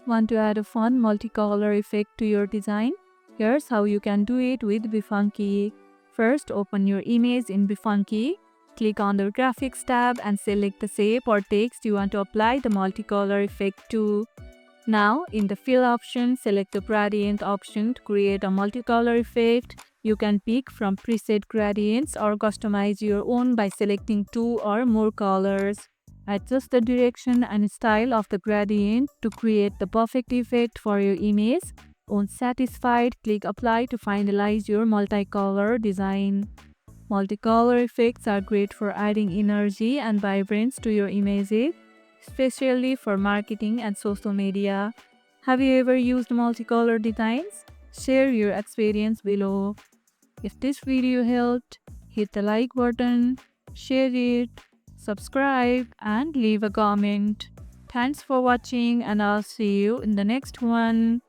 Want to add a fun multicolor effect to your design? Here's how you can do it with Befunky. First, open your image in Befunky. Click on the Graphics tab and select the shape or text you want to apply the multicolor effect to. Now, in the Fill option, select the Gradient option to create a multicolor effect. You can pick from preset gradients or customize your own by selecting 2 or more colors. Adjust the direction and style of the gradient to create the perfect effect for your image. Once satisfied, click Apply to finalize your multicolor design. Multicolor effects are great for adding energy and vibrance to your images, especially for marketing and social media. Have you ever used multicolor designs? Share your experience below. If this video helped, hit the like button, share it, subscribe, and leave a comment. Thanks for watching, and I'll see you in the next one.